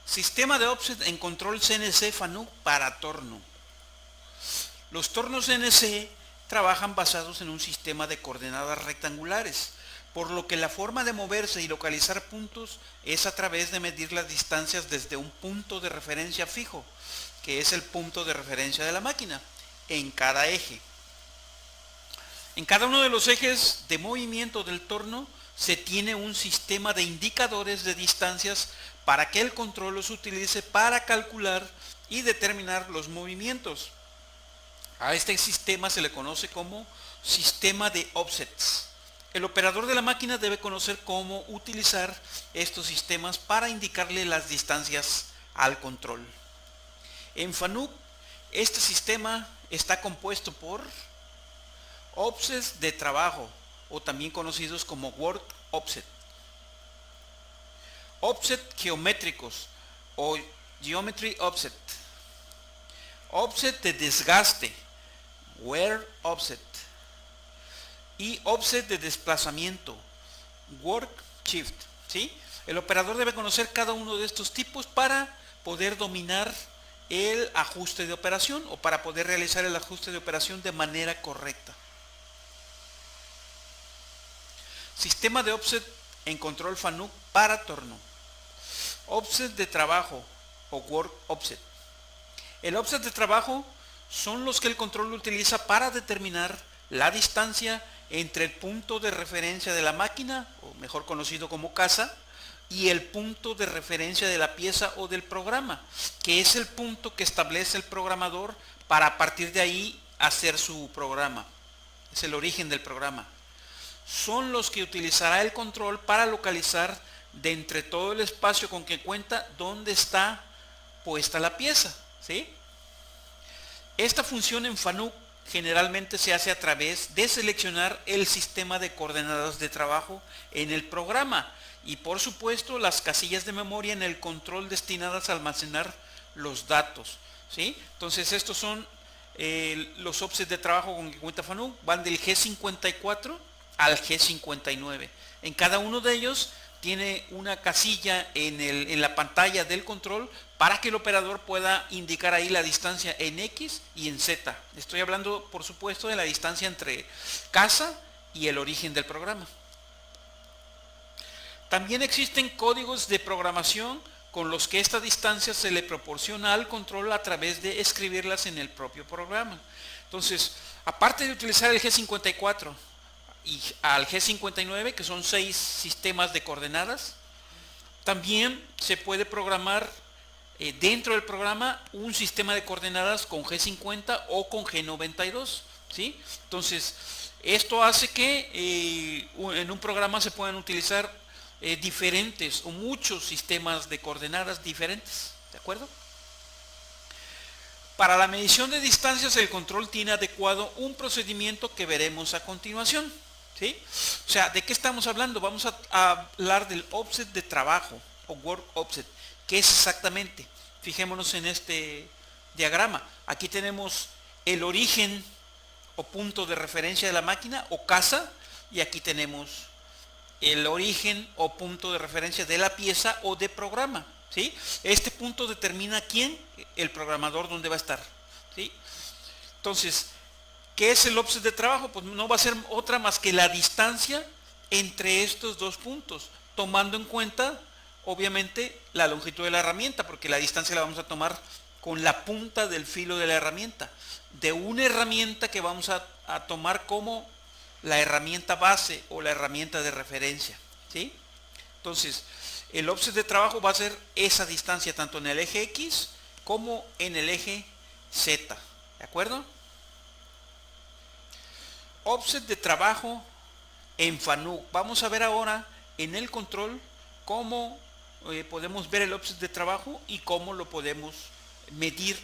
Sistema de offset en control CNC FANUC para torno. Los tornos CNC trabajan basados en un sistema de coordenadas rectangulares, por lo que la forma de moverse y localizar puntos es a través de medir las distancias desde un punto de referencia fijo, que es el punto de referencia de la máquina, en cada eje. En cada uno de los ejes de movimiento del torno se tiene un sistema de indicadores de distancias para que el control los utilice para calcular y determinar los movimientos. A este sistema se le conoce como sistema de offsets. El operador de la máquina debe conocer cómo utilizar estos sistemas para indicarle las distancias al control. En FANUC, este sistema está compuesto por offsets de trabajo, o también conocidos como work offset, offset geométricos o geometry offset, offset de desgaste, wear offset, y offset de desplazamiento, work shift, ¿sí? El operador debe conocer cada uno de estos tipos para poder dominar el ajuste de operación o para poder realizar el ajuste de operación de manera correcta. Sistema de offset en control FANUC para torno. Offset de trabajo o work offset. El offset de trabajo son los que el control utiliza para determinar la distancia entre el punto de referencia de la máquina, o mejor conocido como casa, y el punto de referencia de la pieza o del programa, que es el punto que establece el programador para a partir de ahí hacer su programa. Es el origen del programa. Son los que utilizará el control para localizar de entre todo el espacio con que cuenta dónde está puesta la pieza, ¿sí? Esta función en FANUC generalmente se hace a través de seleccionar el sistema de coordenadas de trabajo en el programa y por supuesto las casillas de memoria en el control destinadas a almacenar los datos, ¿sí? Entonces estos son los offsets de trabajo con que cuenta FANUC, van del G54 al G59. En cada uno de ellos tiene una casilla en la pantalla del control para que el operador pueda indicar ahí la distancia en X y en Z. Estoy hablando, por supuesto, de la distancia entre casa y el origen del programa. También existen códigos de programación con los que esta distancia se le proporciona al control a través de escribirlas en el propio programa. Entonces, aparte de utilizar el G54 y al G59, que son 6 sistemas de coordenadas, también se puede programar dentro del programa un sistema de coordenadas con G50 o con G92, ¿sí? Entonces, esto hace que en un programa se puedan utilizar diferentes o muchos sistemas de coordenadas diferentes, ¿de acuerdo? Para la medición de distancias, el control tiene adecuado un procedimiento que veremos a continuación, ¿sí? O sea, ¿de qué estamos hablando? Vamos a hablar del offset de trabajo o work offset. ¿Qué es exactamente? Fijémonos en este diagrama. Aquí tenemos el origen o punto de referencia de la máquina o casa, y aquí tenemos el origen o punto de referencia de la pieza o de programa, ¿sí? Este punto determina quién, el programador, dónde va a estar, ¿sí? Entonces, ¿qué es el offset de trabajo? Pues no va a ser otra más que la distancia entre estos dos puntos, tomando en cuenta, obviamente, la longitud de la herramienta, porque la distancia la vamos a tomar con la punta del filo de la herramienta, de una herramienta que vamos a tomar como la herramienta base o la herramienta de referencia, ¿sí? Entonces, el offset de trabajo va a ser esa distancia tanto en el eje X como en el eje Z, ¿de acuerdo? Offset de trabajo en FANUC. Vamos a ver ahora en el control cómo podemos ver el offset de trabajo y cómo lo podemos medir.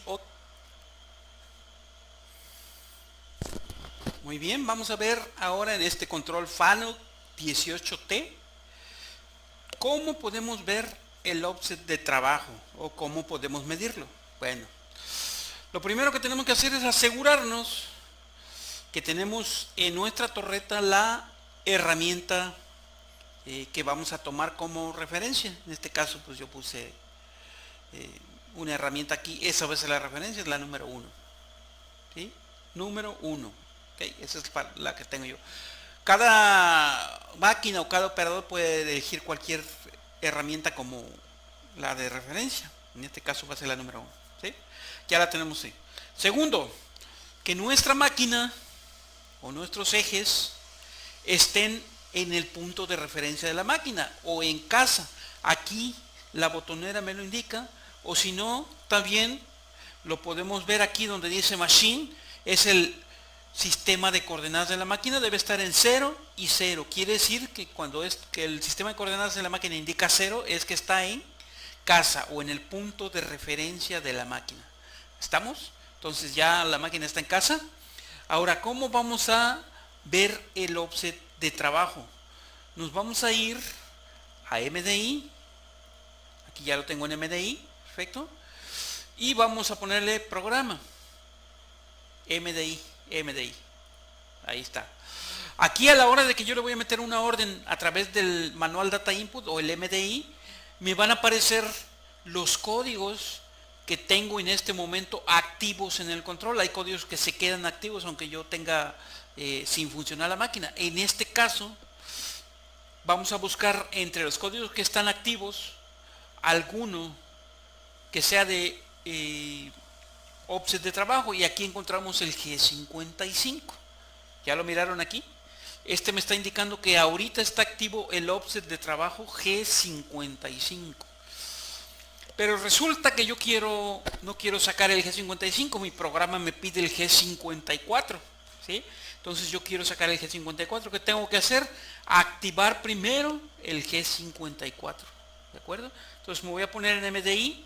Muy bien, vamos a ver ahora en este control FANUC 18T cómo podemos ver el offset de trabajo o cómo podemos medirlo. Bueno, lo primero que tenemos que hacer es asegurarnos que tenemos en nuestra torreta la herramienta que vamos a tomar como referencia. En este caso, pues yo puse una herramienta aquí, esa va a ser la referencia, es la número 1. ¿Sí? Número 1. ¿Okay? Esa es la que tengo yo. Cada máquina o cada operador puede elegir cualquier herramienta como la de referencia. En este caso va a ser la número 1. ¿Sí? Ya la tenemos ahí. Segundo, que nuestra máquina o nuestros ejes estén en el punto de referencia de la máquina o en casa. Aquí la botonera me lo indica, o si no, también lo podemos ver aquí donde dice machine, es el sistema de coordenadas de la máquina, debe estar en 0 y 0. Quiere decir que cuando es que el sistema de coordenadas de la máquina indica 0, es que está en casa o en el punto de referencia de la máquina. ¿Estamos? Entonces ya la máquina está en casa. Ahora, ¿cómo vamos a ver el offset de trabajo? Nos vamos a ir a MDI. Aquí ya lo tengo en MDI. Perfecto. Y vamos a ponerle programa. MDI. Ahí está. Aquí a la hora de que yo le voy a meter una orden a través del manual data input o el MDI, me van a aparecer los códigos que tengo en este momento activos en el control. Hay códigos que se quedan activos aunque yo tenga sin funcionar la máquina. En este caso vamos a buscar entre los códigos que están activos alguno que sea de offset de trabajo, y aquí encontramos el G55. ¿Ya lo miraron aquí? Este me está indicando que ahorita está activo el offset de trabajo G55. Pero resulta que yo no quiero sacar el G55, mi programa me pide el G54, ¿sí? Entonces yo quiero sacar el G54. ¿Qué tengo que hacer? Activar primero el G54, ¿de acuerdo? Entonces me voy a poner en MDI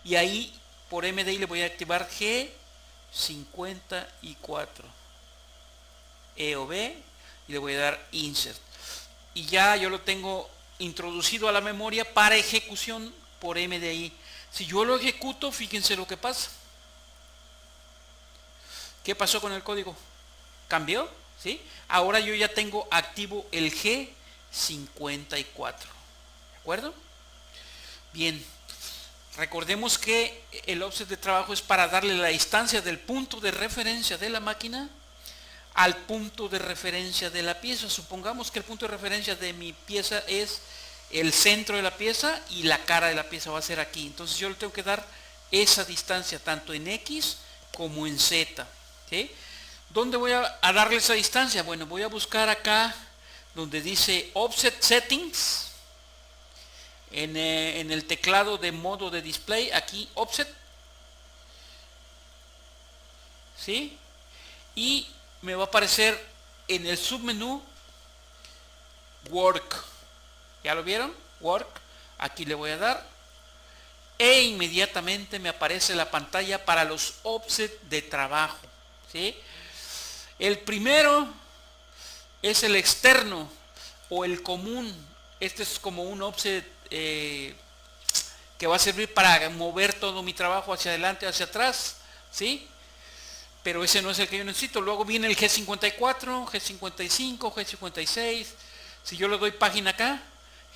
y ahí por MDI le voy a activar G54 EOB y le voy a dar Insert. Y ya yo lo tengo introducido a la memoria para ejecución por MDI. Si yo lo ejecuto, fíjense lo que pasa. ¿Qué pasó con el código? ¿Cambió? ¿Sí? Ahora yo ya tengo activo el G54. ¿De acuerdo? Bien. Recordemos que el offset de trabajo es para darle la distancia del punto de referencia de la máquina al punto de referencia de la pieza. Supongamos que el punto de referencia de mi pieza es el centro de la pieza y la cara de la pieza va a ser aquí. Entonces yo le tengo que dar esa distancia tanto en X como en Z. ¿Sí? ¿Dónde voy a darle esa distancia? Bueno, voy a buscar acá donde dice Offset Settings. En el teclado de modo de display, aquí Offset. ¿Sí? Y me va a aparecer en el submenú Work. ¿Ya lo vieron? Work. Aquí le voy a dar. E inmediatamente me aparece la pantalla para los offset de trabajo. ¿Sí? El primero es el externo o el común. Este es como un offset que va a servir para mover todo mi trabajo hacia adelante o hacia atrás. ¿Sí? Pero ese no es el que yo necesito. Luego viene el G54, G55, G56. Si yo le doy página acá,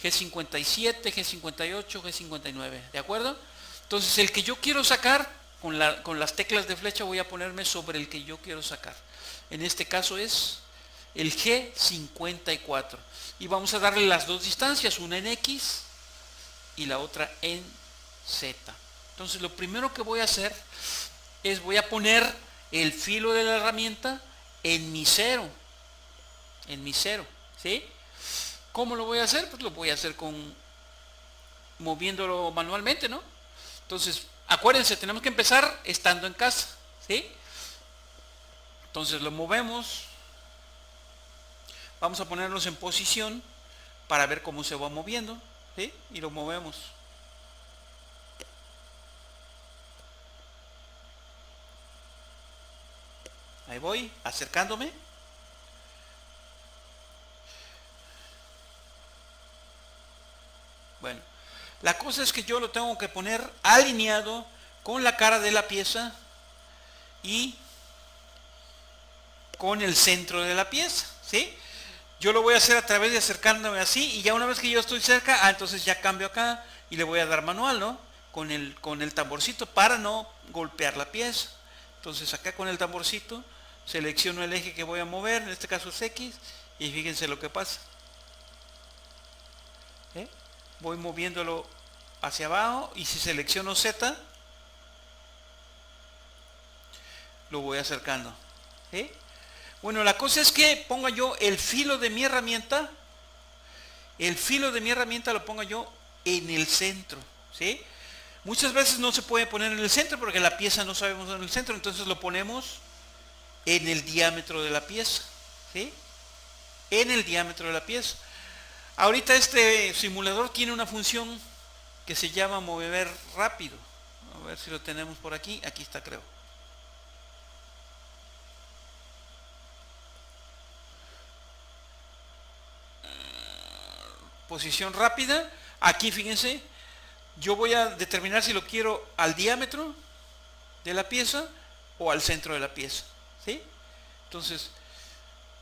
G57, G58, G59. ¿De acuerdo? Entonces el que yo quiero sacar, con las teclas de flecha voy a ponerme sobre el que yo quiero sacar. En este caso es el G54. Y vamos a darle las dos distancias, una en X y la otra en Z. Entonces lo primero que voy a hacer es voy a poner el filo de la herramienta en mi cero. ¿Sí? ¿Cómo lo voy a hacer? Pues lo voy a hacer moviéndolo manualmente, ¿no? Entonces, acuérdense, tenemos que empezar estando en casa, ¿sí? Entonces lo movemos. Vamos a ponernos en posición para ver cómo se va moviendo, ¿sí? Y lo movemos. Ahí voy, acercándome. Bueno, la cosa es que yo lo tengo que poner alineado con la cara de la pieza y con el centro de la pieza, ¿sí? Yo lo voy a hacer a través de acercándome así, y ya una vez que yo estoy cerca, entonces ya cambio acá y le voy a dar manual, ¿no? con el tamborcito para no golpear la pieza. Entonces acá con el tamborcito selecciono el eje que voy a mover, en este caso es X, y fíjense lo que pasa. ¿Eh? Voy moviéndolo hacia abajo, y si selecciono Z, lo voy acercando. ¿Eh? Bueno, la cosa es que ponga yo el filo de mi herramienta, lo ponga yo en el centro, ¿sí? Muchas veces no se puede poner en el centro porque la pieza no sabemos en el centro, entonces lo ponemos en el diámetro de la pieza, ¿sí? En el diámetro de la pieza. Ahorita este simulador tiene una función que se llama mover rápido. A ver si lo tenemos por aquí. Aquí está, creo. Posición rápida. Aquí fíjense, yo voy a determinar si lo quiero al diámetro de la pieza o al centro de la pieza, ¿sí? Entonces,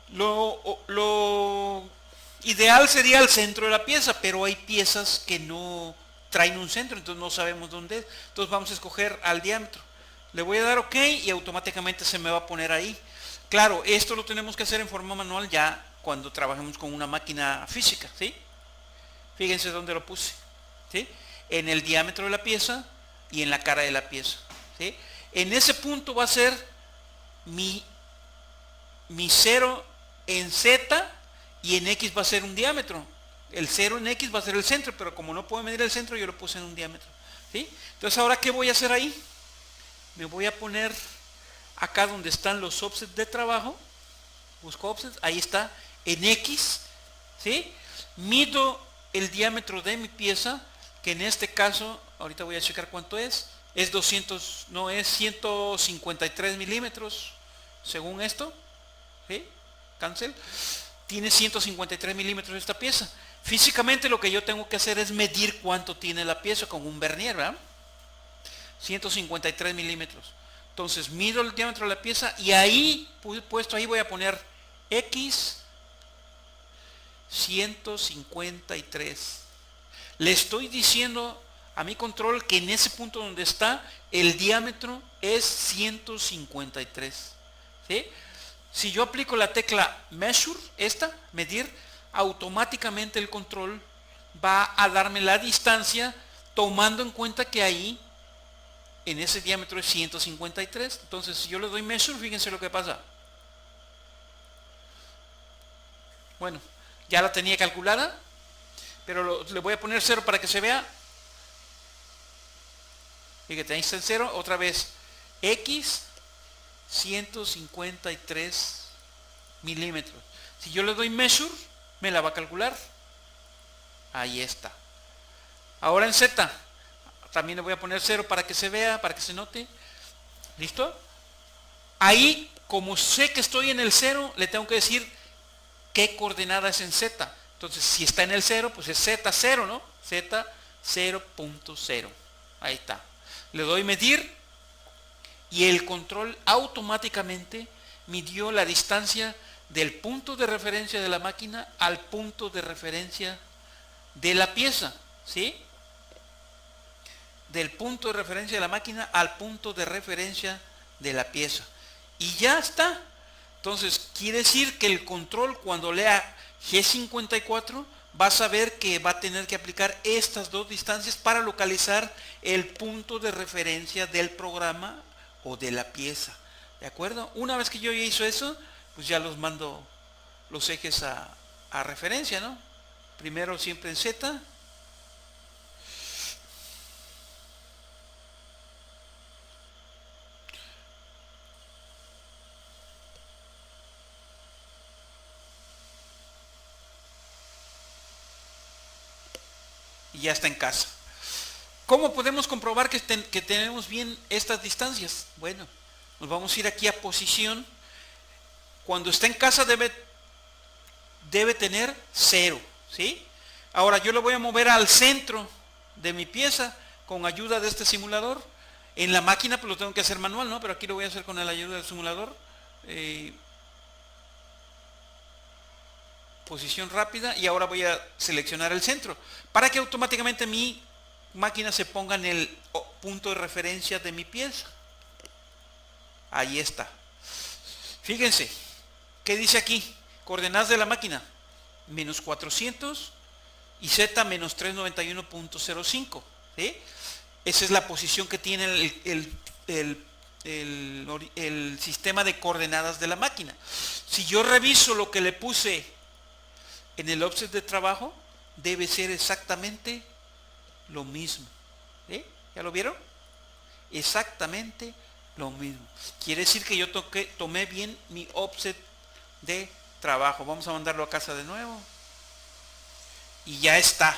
lo ideal sería al centro de la pieza, pero hay piezas que no traen un centro, entonces no sabemos dónde es. Entonces vamos a escoger al diámetro. Le voy a dar OK y automáticamente se me va a poner ahí. Claro, esto lo tenemos que hacer en forma manual ya cuando trabajemos con una máquina física, ¿sí? Fíjense dónde lo puse, ¿sí? En el diámetro de la pieza y en la cara de la pieza, ¿sí? En ese punto va a ser mi 0 en Z y en X va a ser un diámetro. El 0 en X va a ser el centro, pero como no puedo medir el centro, yo lo puse en un diámetro, ¿sí? Entonces, ¿ahora qué voy a hacer ahí? Me voy a poner acá donde están los offsets de trabajo. Busco offsets, ahí está, en X, ¿sí? Mido el diámetro de mi pieza, que en este caso, ahorita voy a checar cuánto es 200, no, es 153 milímetros, según esto, ¿sí? Cancel. Tiene 153 milímetros esta pieza. Físicamente lo que yo tengo que hacer es medir cuánto tiene la pieza con un vernier, ¿verdad? 153 milímetros. Entonces mido el diámetro de la pieza y ahí, puesto ahí, voy a poner X 153. Le estoy diciendo a mi control que en ese punto donde está el diámetro es 153, ¿sí? Si yo aplico la tecla Measure, medir, automáticamente el control va a darme la distancia tomando en cuenta que ahí en ese diámetro es 153. Entonces, si yo le doy Measure, fíjense lo que pasa. Bueno, ya la tenía calculada, pero le voy a poner 0 para que se vea. Fíjate, ahí está el 0, otra vez, X 153 milímetros. Si yo le doy Measure, me la va a calcular. Ahí está. Ahora en Z, también le voy a poner 0 para que se vea, para que se note. ¿Listo? Ahí, como sé que estoy en el 0, le tengo que decir qué coordenada es en Z. Entonces, si está en el 0, pues es Z0, ¿no? Z 0.0. Ahí está. Le doy medir y el control automáticamente midió la distancia del punto de referencia de la máquina al punto de referencia de la pieza, ¿sí? Del punto de referencia de la máquina al punto de referencia de la pieza. Y ya está. Entonces, quiere decir que el control, cuando lea G54, va a saber que va a tener que aplicar estas dos distancias para localizar el punto de referencia del programa o de la pieza. ¿De acuerdo? Una vez que yo ya hizo eso, pues ya los mando los ejes a referencia, ¿no? Primero siempre en Z. Y ya está en casa. ¿Cómo podemos comprobar que tenemos bien estas distancias? Bueno, nos vamos a ir aquí a posición. Cuando está en casa debe tener 0, ¿sí? Ahora yo lo voy a mover al centro de mi pieza con ayuda de este simulador. En la máquina pues lo tengo que hacer manual, ¿no? Pero aquí lo voy a hacer con la ayuda del simulador. Posición rápida, y ahora voy a seleccionar el centro para que automáticamente mi máquina se ponga en el punto de referencia de mi pieza. Ahí está. Fíjense, ¿qué dice aquí? Coordenadas de la máquina, menos 400 y Z menos 391.05. ¿Sí? Esa es la posición que tiene el sistema de coordenadas de la máquina. Si yo reviso lo que le puse en el offset de trabajo, debe ser exactamente lo mismo. ¿Sí? ¿Ya lo vieron? Exactamente lo mismo. Quiere decir que yo tomé bien mi offset de trabajo. Vamos a mandarlo a casa de nuevo. Y ya está.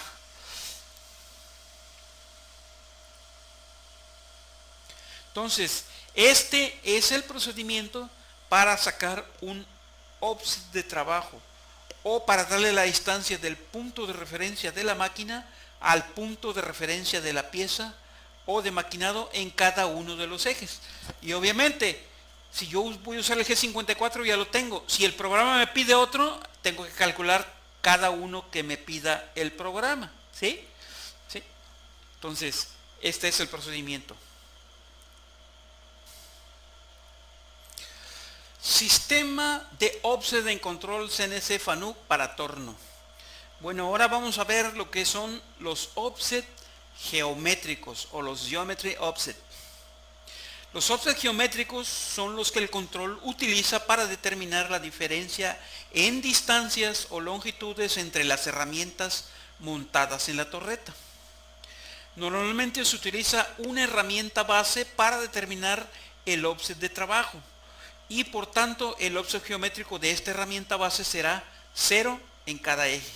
Entonces, este es el procedimiento para sacar un offset de trabajo o para darle la distancia del punto de referencia de la máquina al punto de referencia de la pieza o de maquinado en cada uno de los ejes. Y obviamente, si yo voy a usar el eje 54 ya lo tengo. Si el programa me pide otro, tengo que calcular cada uno que me pida el programa. ¿Sí? ¿Sí? Entonces, este es el procedimiento. Sistema de offset en control CNC FANUC para torno. Bueno, ahora vamos a ver lo que son los offset geométricos o los geometry offset. Los offset geométricos son los que el control utiliza para determinar la diferencia en distancias o longitudes entre las herramientas montadas en la torreta. Normalmente se utiliza una herramienta base para determinar el offset de trabajo y por tanto el offset geométrico de esta herramienta base será 0 en cada eje.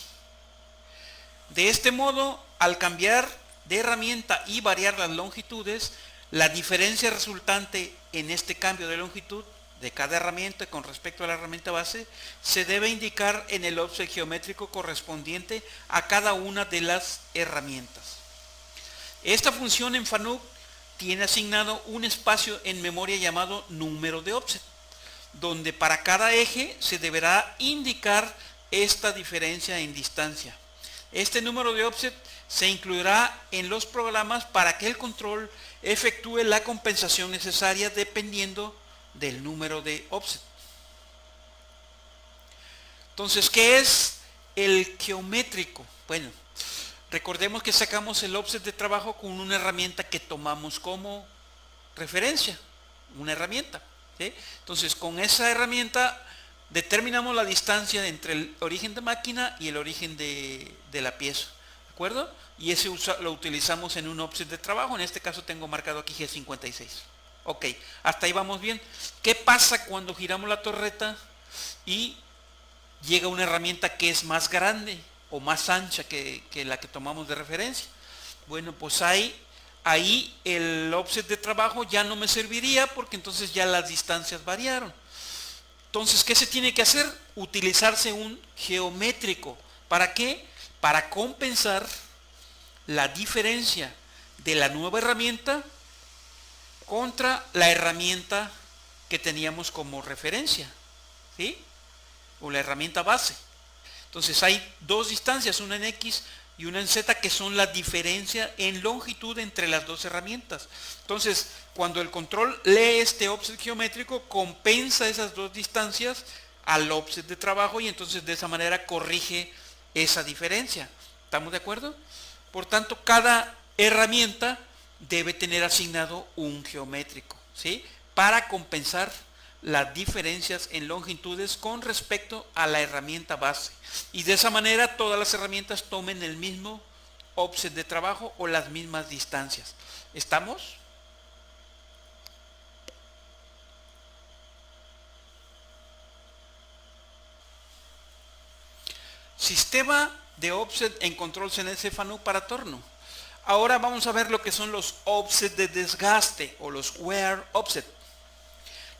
De este modo, al cambiar de herramienta y variar las longitudes, la diferencia resultante en este cambio de longitud de cada herramienta con respecto a la herramienta base se debe indicar en el offset geométrico correspondiente a cada una de las herramientas. Esta función en FANUC tiene asignado un espacio en memoria llamado número de offset, donde para cada eje se deberá indicar esta diferencia en distancia. Este número de offset se incluirá en los programas para que el control efectúe la compensación necesaria dependiendo del número de offset. Entonces, ¿qué es el geométrico? Bueno, recordemos que sacamos el offset de trabajo con una herramienta que tomamos como referencia, una herramienta. ¿Sí? Entonces, con esa herramienta determinamos la distancia entre el origen de máquina y el origen de la pieza. ¿De acuerdo? Y ese lo utilizamos en un offset de trabajo. En este caso tengo marcado aquí G56. Ok, hasta ahí vamos bien. ¿Qué pasa cuando giramos la torreta y llega una herramienta que es más grande o más ancha que la que tomamos de referencia? Bueno, pues ahí el offset de trabajo ya no me serviría porque entonces ya las distancias variaron. Entonces, ¿qué se tiene que hacer? Utilizarse un geométrico. ¿Para qué? Para compensar la diferencia de la nueva herramienta contra la herramienta que teníamos como referencia, ¿sí? O la herramienta base. Entonces hay dos distancias, una en X y una en Z, que son la diferencia en longitud entre las dos herramientas. Entonces, cuando el control lee este offset geométrico, compensa esas dos distancias al offset de trabajo y entonces de esa manera corrige esa diferencia. ¿Estamos de acuerdo? Por tanto, cada herramienta debe tener asignado un geométrico, ¿sí? Para compensar las diferencias en longitudes con respecto a la herramienta base. Y de esa manera todas las herramientas tomen el mismo offset de trabajo o las mismas distancias. ¿Estamos? Sistema de offset en control CNC FANUC para torno. Ahora vamos a ver lo que son los offsets de desgaste o los wear offset.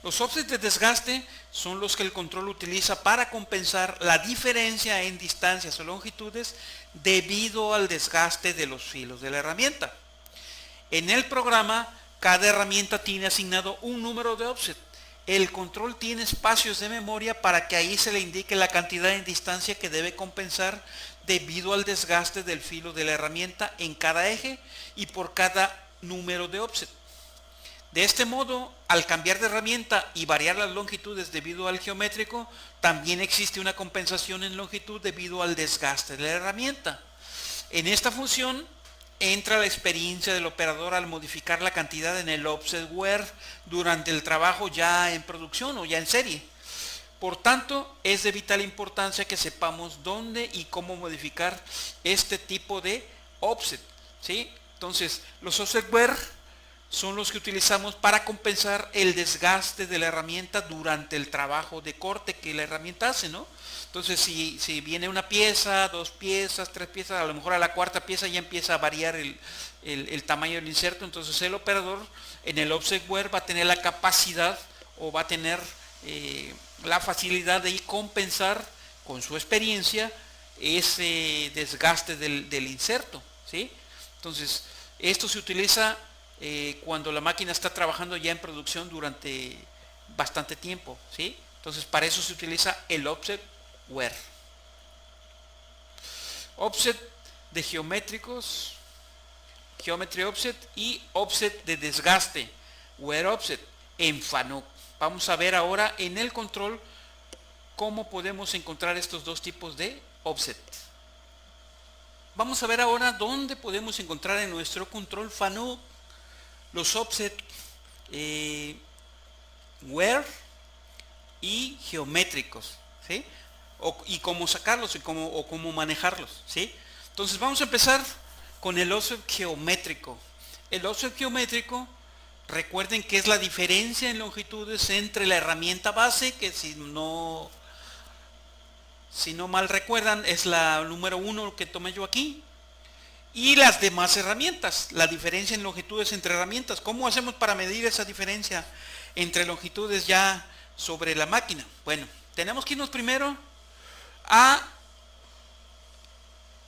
Los offsets de desgaste son los que el control utiliza para compensar la diferencia en distancias o longitudes debido al desgaste de los filos de la herramienta. En el programa, cada herramienta tiene asignado un número de offset. El control tiene espacios de memoria para que ahí se le indique la cantidad en distancia que debe compensar debido al desgaste del filo de la herramienta en cada eje y por cada número de offset. De este modo, al cambiar de herramienta y variar las longitudes debido al geométrico, también existe una compensación en longitud debido al desgaste de la herramienta. En esta función entra la experiencia del operador al modificar la cantidad en el offset wear durante el trabajo ya en producción o ya en serie. Por tanto, es de vital importancia que sepamos dónde y cómo modificar este tipo de offset, ¿sí? Entonces, los offset wear son los que utilizamos para compensar el desgaste de la herramienta durante el trabajo de corte que la herramienta hace, ¿no? Entonces, si viene una pieza, 2 piezas, 3 piezas, a lo mejor a la cuarta pieza ya empieza a variar el tamaño del inserto. Entonces, el operador en el offset wear va a tener la capacidad o va a tener la facilidad de compensar con su experiencia ese desgaste del inserto, ¿sí? Entonces, esto se utiliza cuando la máquina está trabajando ya en producción durante bastante tiempo, ¿sí? Entonces, para eso se utiliza el offset wear. Offset de geométricos, geometry offset, y offset de desgaste, wear offset, en FANUC. Vamos a ver ahora en el control cómo podemos encontrar estos dos tipos de offset. Vamos a ver ahora dónde podemos encontrar en nuestro control FANUC los offset wear y geométricos, ¿sí? Y cómo sacarlos y cómo manejarlos, ¿sí? Entonces vamos a empezar con el offset geométrico. El offset geométrico, recuerden que es la diferencia en longitudes entre la herramienta base, que si no mal recuerdan es la número 1 que tomé yo aquí, y las demás herramientas, la diferencia en longitudes entre herramientas. ¿Cómo hacemos para medir esa diferencia entre longitudes ya sobre la máquina? Bueno, tenemos que irnos primero a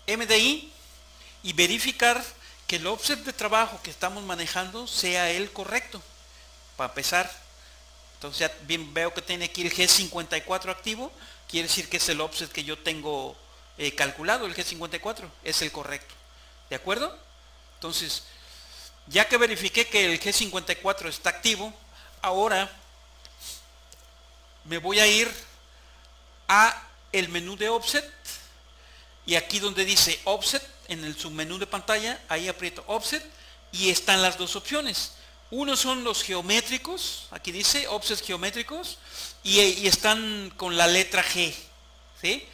MDI y verificar que el offset de trabajo que estamos manejando sea el correcto, para empezar. Entonces ya bien veo que tiene aquí el G54 activo, quiere decir que es el offset que yo tengo calculado, el G54, es el correcto. ¿De acuerdo? Entonces, ya que verifiqué que el G54 está activo, ahora me voy a ir a el menú de offset, y aquí donde dice offset, en el submenú de pantalla, ahí aprieto offset y están las dos opciones. Uno son los geométricos, aquí dice offset geométricos, y están con la letra G, ¿sí?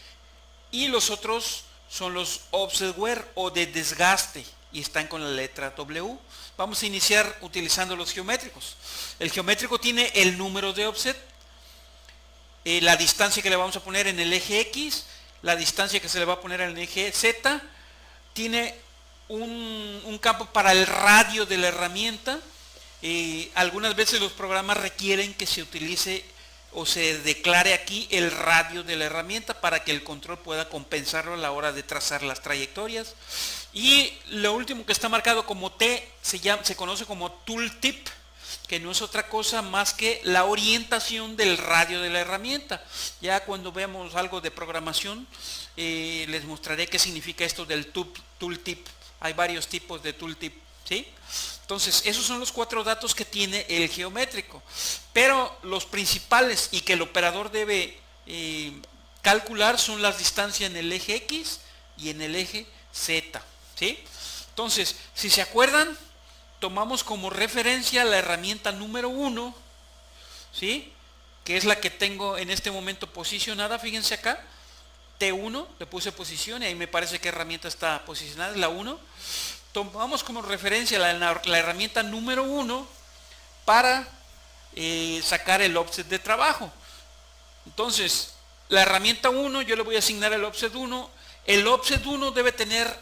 Y los otros son los offset wear o de desgaste y están con la letra W. Vamos a iniciar utilizando los geométricos. El geométrico tiene el número de offset, la distancia que le vamos a poner en el eje X, la distancia que se le va a poner en el eje Z, tiene un campo para el radio de la herramienta. Algunas veces los programas requieren que se utilice o se declare aquí el radio de la herramienta para que el control pueda compensarlo a la hora de trazar las trayectorias. Y lo último que está marcado como T se conoce como tooltip, que no es otra cosa más que la orientación del radio de la herramienta. Ya cuando veamos algo de programación les mostraré qué significa esto del tooltip. Hay varios tipos de tooltip, ¿sí? Entonces, esos son los 4 datos que tiene el geométrico. Pero los principales y que el operador debe calcular son las distancias en el eje X y en el eje Z, ¿sí? Entonces, si se acuerdan, tomamos como referencia la herramienta número 1, ¿sí? Que es la que tengo en este momento posicionada, fíjense acá, T1, le puse posición y ahí me parece que herramienta está posicionada, es la 1. Tomamos como referencia la herramienta número 1 para sacar el offset de trabajo. Entonces, la herramienta 1, yo le voy a asignar el offset 1. El offset 1 debe tener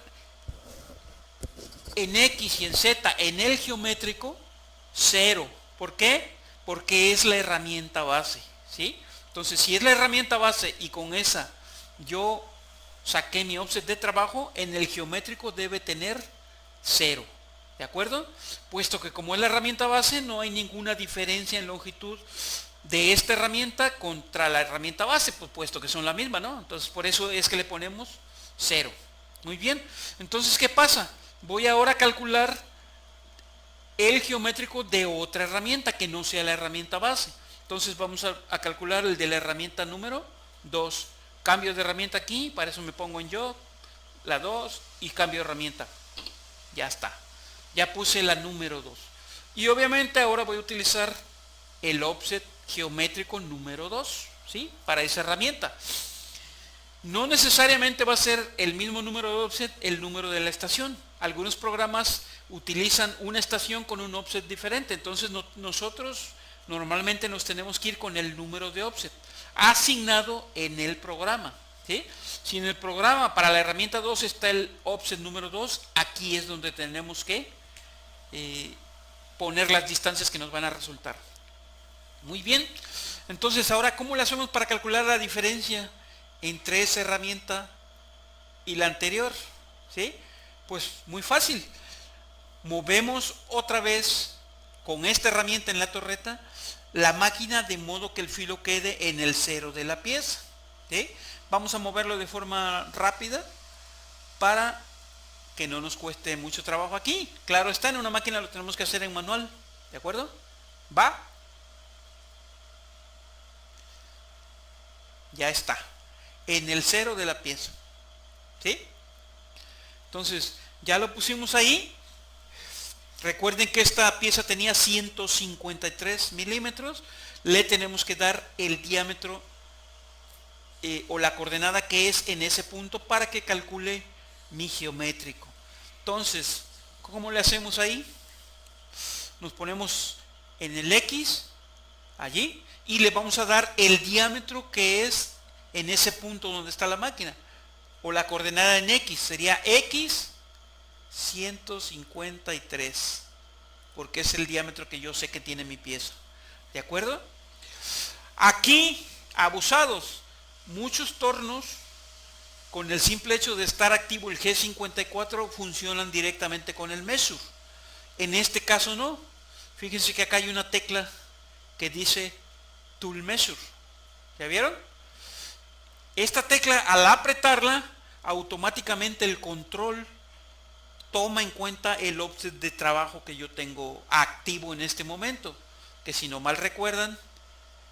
en X y en Z, en el geométrico, 0. ¿Por qué? Porque es la herramienta base, ¿sí? Entonces, si es la herramienta base y con esa yo saqué mi offset de trabajo, en el geométrico debe tener 0, ¿de acuerdo? Puesto que como es la herramienta base, no hay ninguna diferencia en longitud de esta herramienta contra la herramienta base, pues puesto que son la misma, ¿no? Entonces por eso es que le ponemos 0. Muy bien. Entonces, ¿qué pasa? Voy ahora a calcular el geométrico de otra herramienta que no sea la herramienta base. Entonces vamos a calcular el de la herramienta número 2. Cambio de herramienta aquí, para eso me pongo en yo, la 2 y cambio de herramienta. Ya está. Ya puse la número 2. Y obviamente ahora voy a utilizar el offset geométrico número 2, ¿sí? Para esa herramienta. No necesariamente va a ser el mismo número de offset el número de la estación. Algunos programas utilizan una estación con un offset diferente. Entonces nosotros normalmente nos tenemos que ir con el número de offset asignado en el programa, ¿sí? Si en el programa para la herramienta 2 está el offset número 2, aquí es donde tenemos que poner las distancias que nos van a resultar. Muy bien. Entonces ahora, ¿cómo le hacemos para calcular la diferencia entre esa herramienta y la anterior? ¿Sí? Pues muy fácil. Movemos otra vez con esta herramienta en la torreta la máquina de modo que el filo quede en el 0 de la pieza, ¿sí? Vamos a moverlo de forma rápida para que no nos cueste mucho trabajo aquí. Claro está, en una máquina lo tenemos que hacer en manual, ¿de acuerdo? Va. Ya está en el 0 de la pieza, ¿sí? Entonces ya lo pusimos ahí. Recuerden que esta pieza tenía 153 milímetros. Le tenemos que dar el diámetro o la coordenada que es en ese punto para que calcule mi geométrico. Entonces, ¿cómo le hacemos ahí? Nos ponemos en el X, allí, y le vamos a dar el diámetro que es en ese punto donde está la máquina. O la coordenada en X, sería X 153, porque es el diámetro que yo sé que tiene mi pieza. ¿De acuerdo? Aquí, abusados, muchos tornos con el simple hecho de estar activo el G54 funcionan directamente con el measure. En este caso no. Fíjense que acá hay una tecla que dice Tool Measure. ¿Ya vieron? Esta tecla, al apretarla, automáticamente el control toma en cuenta el offset de trabajo que yo tengo activo en este momento, que si no mal recuerdan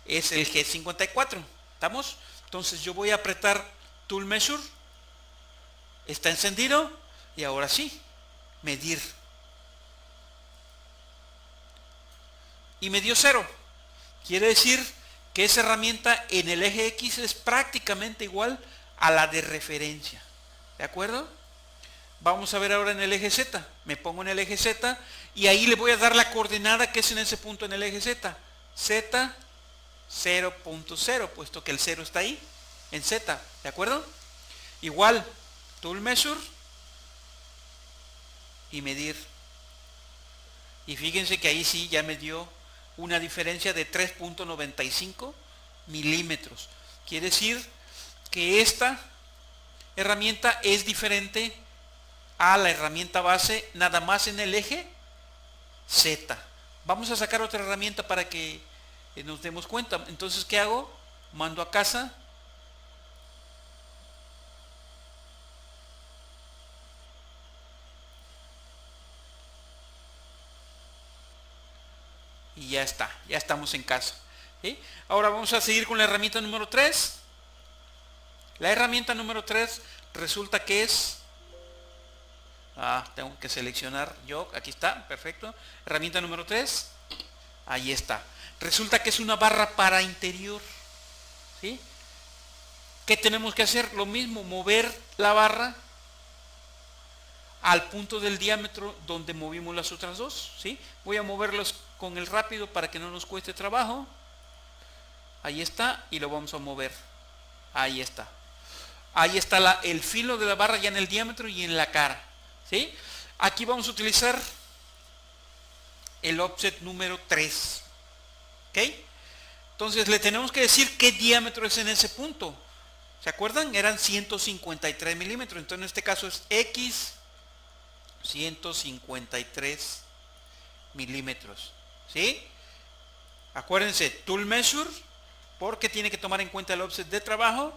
es el G54. ¿Estamos? Entonces yo voy a apretar Tool Measure, está encendido, y ahora sí, medir. Y me dio 0. Quiere decir que esa herramienta en el eje X es prácticamente igual a la de referencia. ¿De acuerdo? Vamos a ver ahora en el eje Z. Me pongo en el eje Z y ahí le voy a dar la coordenada que es en ese punto en el eje Z. Z 0.0, puesto que el 0 está ahí, en Z. ¿De acuerdo? Igual, Tool Measure y medir. Y fíjense que ahí sí ya me dio una diferencia de 3.95 milímetros. Quiere decir que esta herramienta es diferente a la herramienta base nada más en el eje Z. Vamos a sacar otra herramienta para que nos demos cuenta. Entonces, ¿qué hago? Mando a casa. Y ya está, ya estamos en casa. ¿Sí? Ahora vamos a seguir con la herramienta número 3. La herramienta número 3 resulta que es... tengo que seleccionar yo, aquí está, perfecto. Herramienta número 3, ahí está. Resulta que es una barra para interior. ¿Sí? ¿Qué tenemos que hacer? Lo mismo, mover la barra al punto del diámetro donde movimos las otras dos. ¿Sí? Voy a moverlos con el rápido para que no nos cueste trabajo. Ahí está, y lo vamos a mover. Ahí está. Ahí está el filo de la barra ya en el diámetro y en la cara. ¿Sí? Aquí vamos a utilizar el offset número 3. ¿Ok? Entonces le tenemos que decir qué diámetro es en ese punto. ¿Se acuerdan? Eran 153 milímetros. Entonces en este caso es X 153 milímetros. ¿Sí? Acuérdense, Tool Measure, porque tiene que tomar en cuenta el offset de trabajo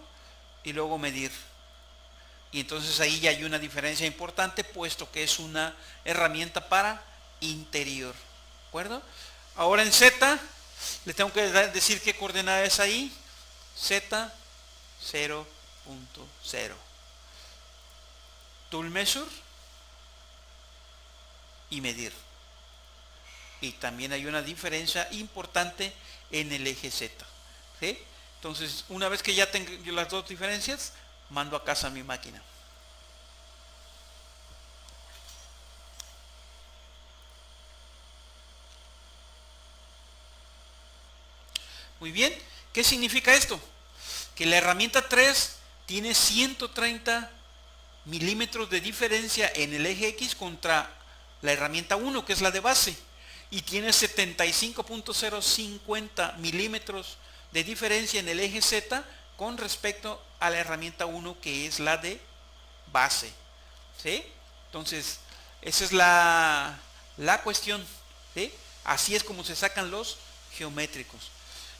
y luego medir. Y entonces ahí ya hay una diferencia importante, puesto que es una herramienta para interior. ¿De acuerdo? Ahora en Z, le tengo que decir qué coordenada es ahí. Z 0.0. Tool measure y medir. Y también hay una diferencia importante en el eje Z. ¿Sí? Entonces, una vez que ya tengo las dos diferencias, mando a casa mi máquina. Muy bien, ¿qué significa esto? Que la herramienta 3 tiene 130 milímetros de diferencia en el eje X contra la herramienta 1, que es la de base, y tiene 75.050 milímetros de diferencia en el eje Z con respecto a la herramienta 1, que es la de base. ¿Sí? Entonces, esa es la cuestión. ¿Sí? Así es como se sacan los geométricos.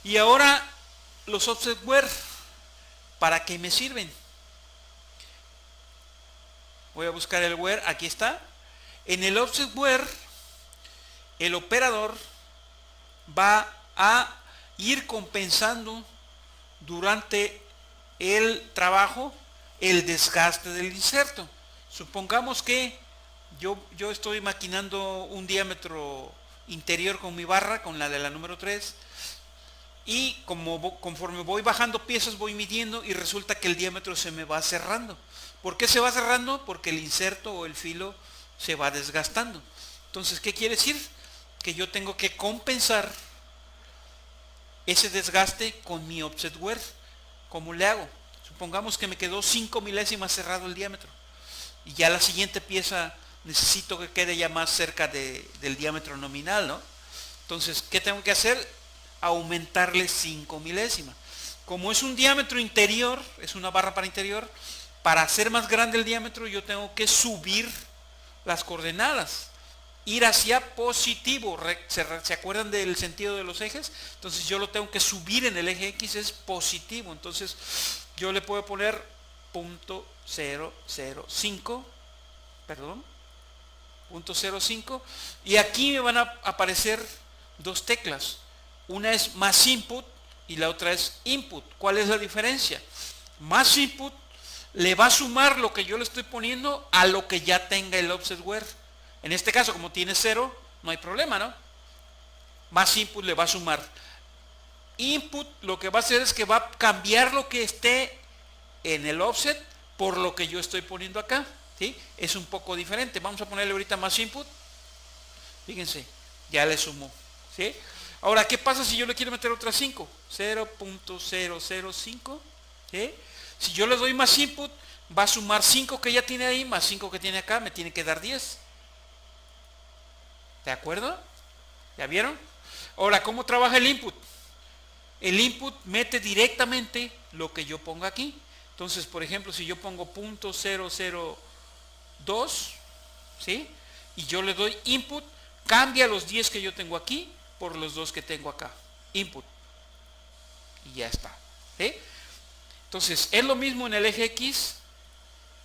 Y ahora los offsetware, ¿para qué me sirven? Voy a buscar el where, aquí está. En el offsetware, el operador va a ir compensando durante el trabajo el desgaste del inserto. Supongamos que yo estoy maquinando un diámetro interior con mi barra, con la de la número 3, y conforme voy bajando piezas voy midiendo y resulta que el diámetro se me va cerrando. ¿Por qué se va cerrando? Porque el inserto o el filo se va desgastando. Entonces, ¿qué quiere decir? Que yo tengo que compensar ese desgaste con mi offset wear. ¿Cómo le hago? Supongamos que me quedó 5 milésimas cerrado el diámetro y ya la siguiente pieza necesito que quede ya más cerca del diámetro nominal, ¿no? Entonces, ¿qué tengo que hacer? Aumentarle 5 milésimas. Como es un diámetro interior, es una barra para interior, para hacer más grande el diámetro yo tengo que subir las coordenadas, ir hacia positivo. ¿Se acuerdan del sentido de los ejes? Entonces yo lo tengo que subir en el eje X, es positivo. Entonces yo le puedo poner .005, perdón, .05, y aquí me van a aparecer dos teclas. Una es más input y la otra es input. ¿Cuál es la diferencia? Más input le va a sumar lo que yo le estoy poniendo a lo que ya tenga el offset wear. En este caso, como tiene 0, no hay problema, ¿no? Más input le va a sumar. Input lo que va a hacer es que va a cambiar lo que esté en el offset por lo que yo estoy poniendo acá. ¿Sí? Es un poco diferente. Vamos a ponerle ahorita más input. Fíjense, ya le sumó. ¿Sí? Ahora, ¿qué pasa si yo le quiero meter otra 5? 0.005. ¿Sí? Si yo le doy más input, va a sumar 5 que ya tiene ahí, más 5 que tiene acá, me tiene que dar 10. ¿De acuerdo? ¿Ya vieron? Ahora, ¿cómo trabaja el input? El input mete directamente lo que yo ponga aquí. Entonces, por ejemplo, si yo pongo .002, ¿sí? Y yo le doy input, cambia los 10 que yo tengo aquí por los 2 que tengo acá. Input. Y ya está. ¿Sí? Entonces, es lo mismo en el eje X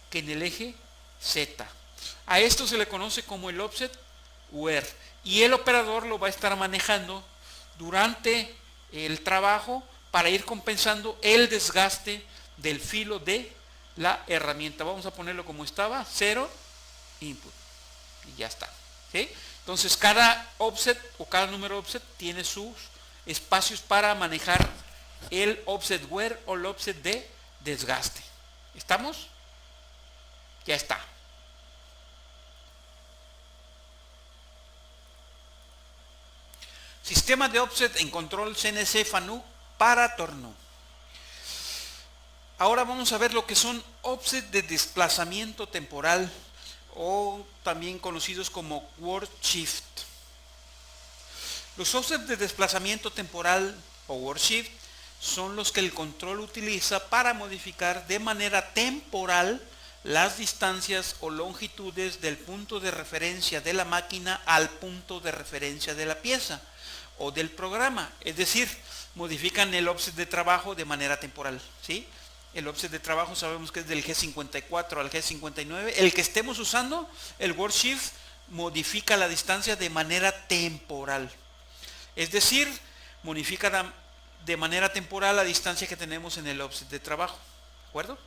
que en el eje Z. A esto se le conoce como el offset wear. Y el operador lo va a estar manejando durante el trabajo para ir compensando el desgaste del filo de la herramienta. Vamos a ponerlo como estaba, 0, input. Y ya está. ¿Sí? Entonces, cada offset o cada número offset tiene sus espacios para manejar el offset wear o el offset de desgaste. ¿Estamos? Ya está. Sistema de offset en control CNC FANUC para torno. Ahora vamos a ver lo que son offset de desplazamiento temporal o también conocidos como work shift. Los offsets de desplazamiento temporal o work shift son los que el control utiliza para modificar de manera temporal las distancias o longitudes del punto de referencia de la máquina al punto de referencia de la pieza o del programa. Es decir, modifican el offset de trabajo de manera temporal. ¿Sí? El offset de trabajo sabemos que es del G54 al G59. El que estemos usando, el workshift modifica la distancia de manera temporal. Es decir, modifica de manera temporal la distancia que tenemos en el offset de trabajo. ¿De acuerdo?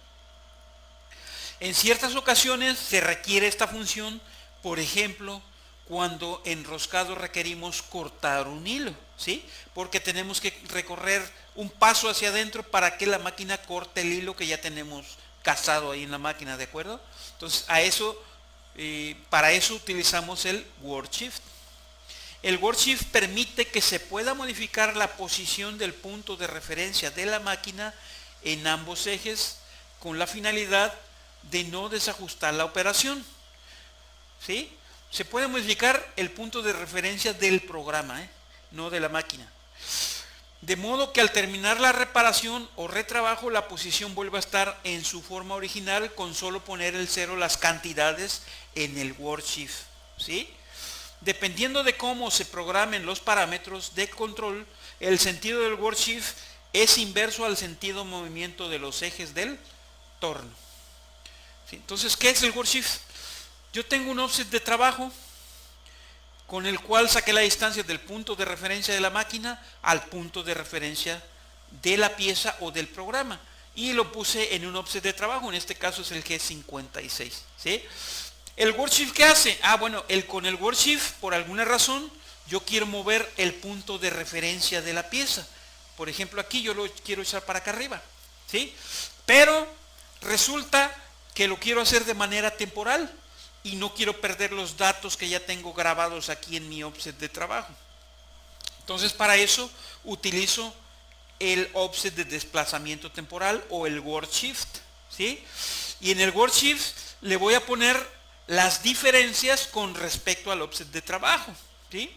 En ciertas ocasiones se requiere esta función, por ejemplo, cuando enroscado requerimos cortar un hilo, ¿sí? Porque tenemos que recorrer un paso hacia adentro para que la máquina corte el hilo que ya tenemos cazado ahí en la máquina, ¿de acuerdo? Entonces, para eso utilizamos el workshift. El workshift permite que se pueda modificar la posición del punto de referencia de la máquina en ambos ejes con la finalidad de no desajustar la operación, ¿sí? Se puede modificar el punto de referencia del programa, no de la máquina. De modo que al terminar la reparación o retrabajo, la posición vuelve a estar en su forma original con solo poner el cero las cantidades en el workshift, ¿sí? Dependiendo de cómo se programen los parámetros de control, el sentido del workshift es inverso al sentido movimiento de los ejes del torno. ¿Sí? Entonces, ¿qué es el workshift? Yo tengo un offset de trabajo con el cual saqué la distancia del punto de referencia de la máquina al punto de referencia de la pieza o del programa y lo puse en un offset de trabajo, en este caso es el G56, ¿sí? ¿El workshift qué hace? Bueno, con el workshift, por alguna razón, yo quiero mover el punto de referencia de la pieza. Por ejemplo, aquí yo lo quiero echar para acá arriba, ¿sí? Pero resulta que lo quiero hacer de manera temporal y no quiero perder los datos que ya tengo grabados aquí en mi offset de trabajo. Entonces, para eso utilizo el offset de desplazamiento temporal o el workshift, ¿sí? Y en el workshift le voy a poner las diferencias con respecto al offset de trabajo, ¿sí?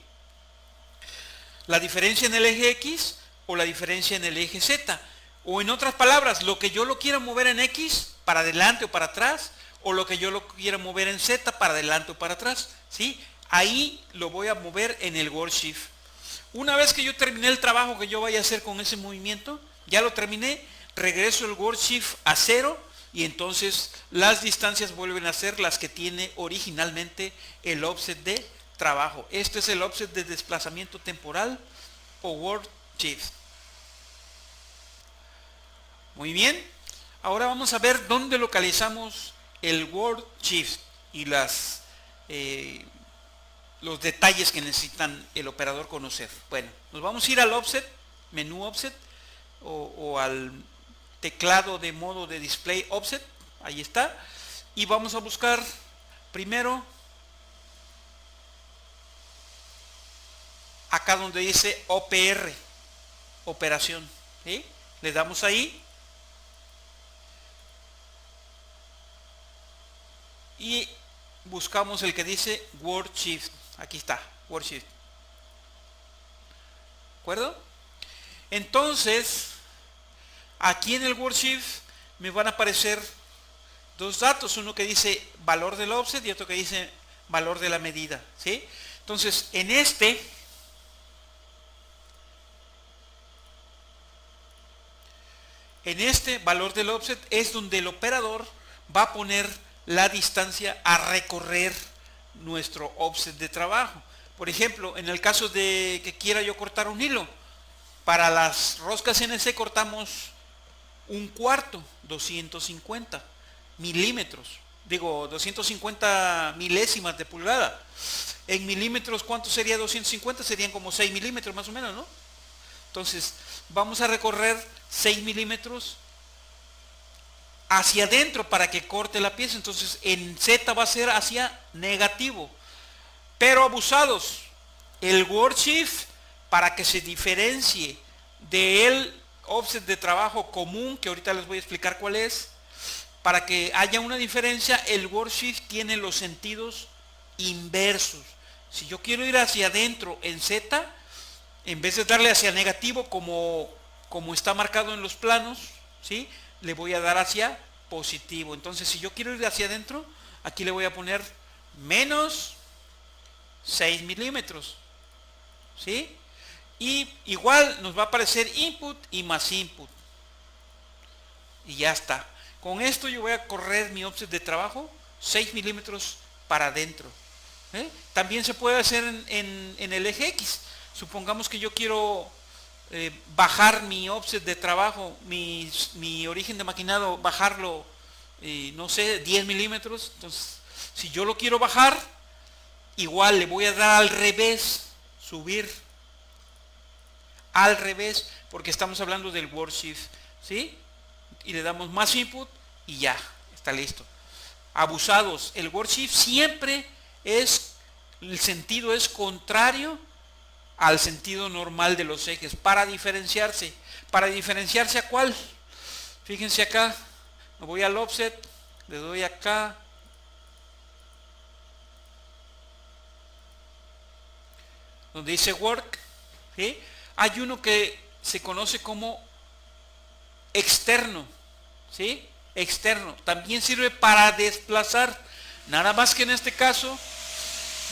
La diferencia en el eje X o la diferencia en el eje Z. O en otras palabras, lo que yo lo quiera mover en X para adelante o para atrás, o lo que yo lo quiera mover en Z para adelante o para atrás, ¿sí? Ahí lo voy a mover en el workshift. Una vez que yo terminé el trabajo que yo vaya a hacer con ese movimiento, ya lo terminé, regreso el workshift a 0 y entonces las distancias vuelven a ser las que tiene originalmente el offset de trabajo. Este es el offset de desplazamiento temporal o workshift. Muy bien, ahora vamos a ver dónde localizamos el workshift y los detalles que necesitan el operador conocer. Bueno, nos vamos a ir al offset, menú offset o al teclado de modo de display offset, ahí está, y vamos a buscar primero acá donde dice OPR, operación, ¿sí? Le damos ahí y buscamos el que dice workshift, aquí está, workshift, ¿de acuerdo? Entonces aquí en el workshift me van a aparecer dos datos, uno que dice valor del offset y otro que dice valor de la medida, ¿sí? Entonces en este valor del offset es donde el operador va a poner la distancia a recorrer nuestro offset de trabajo. Por ejemplo, en el caso de que quiera yo cortar un hilo, para las roscas CNC cortamos un cuarto, 250 milímetros, digo 250 milésimas de pulgada. En milímetros, ¿cuánto sería 250? Serían como 6 milímetros más o menos, ¿no? Entonces vamos a recorrer 6 milímetros hacia adentro para que corte la pieza. Entonces en Z va a ser hacia negativo, pero abusados, el workshift, para que se diferencie del offset de trabajo común, que ahorita les voy a explicar cuál es, para que haya una diferencia, el workshift tiene los sentidos inversos. Si yo quiero ir hacia adentro en Z, en vez de darle hacia negativo como está marcado en los planos, ¿sí?, le voy a dar hacia positivo. Entonces si yo quiero ir hacia adentro, aquí le voy a poner menos 6 milímetros, ¿sí? Y igual nos va a aparecer input y más input. y ya está. Con esto yo voy a correr mi offset de trabajo 6 milímetros para adentro. También se puede hacer en el eje X. Supongamos que yo quiero bajar mi offset de trabajo, mi origen de maquinado, bajarlo, no sé, 10 milímetros. Entonces, si yo lo quiero bajar, igual le voy a dar al revés, subir al revés, porque estamos hablando del Word Shift, ¿sí? Y le damos más input y ya, está listo. Abusados, el Word Shift siempre el sentido es contrario al sentido normal de los ejes, para diferenciarse. ¿Para diferenciarse a cuál? Fíjense acá, me voy al offset, le doy acá, donde dice work, ¿sí? Hay uno que se conoce como externo, ¿sí? Externo, también sirve para desplazar, nada más que en este caso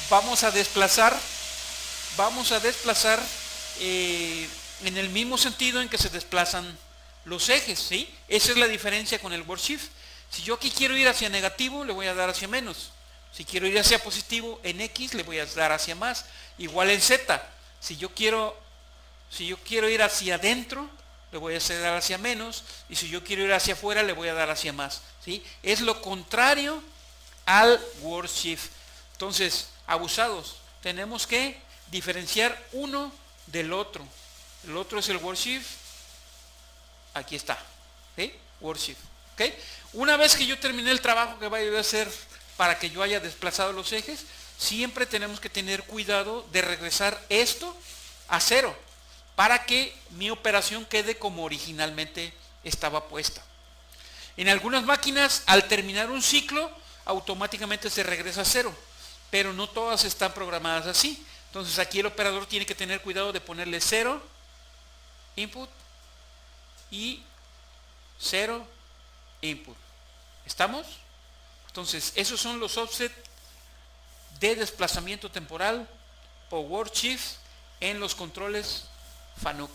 vamos a desplazar en el mismo sentido en que se desplazan los ejes, ¿sí? Esa es la diferencia con el Word Shift. Si yo aquí quiero ir hacia negativo, le voy a dar hacia menos. Si quiero ir hacia positivo, en X le voy a dar hacia más. Igual en Z. Si yo quiero ir hacia adentro, le voy a dar hacia menos. Y si yo quiero ir hacia afuera, le voy a dar hacia más, ¿sí? Es lo contrario al Word Shift. Entonces, abusados, tenemos que diferenciar uno del otro. El otro es el Word Shift. Aquí está, ¿sí? Word Shift, ¿ok? Una vez que yo terminé el trabajo que vaya a hacer para que yo haya desplazado los ejes, siempre tenemos que tener cuidado de regresar esto a cero para que mi operación quede como originalmente estaba puesta. En algunas máquinas, al terminar un ciclo, automáticamente se regresa a cero, pero no todas están programadas así. Entonces aquí el operador tiene que tener cuidado de ponerle 0 input y 0 input. ¿Estamos? Entonces esos son los offsets de desplazamiento temporal por Word Shift en los controles FANUC.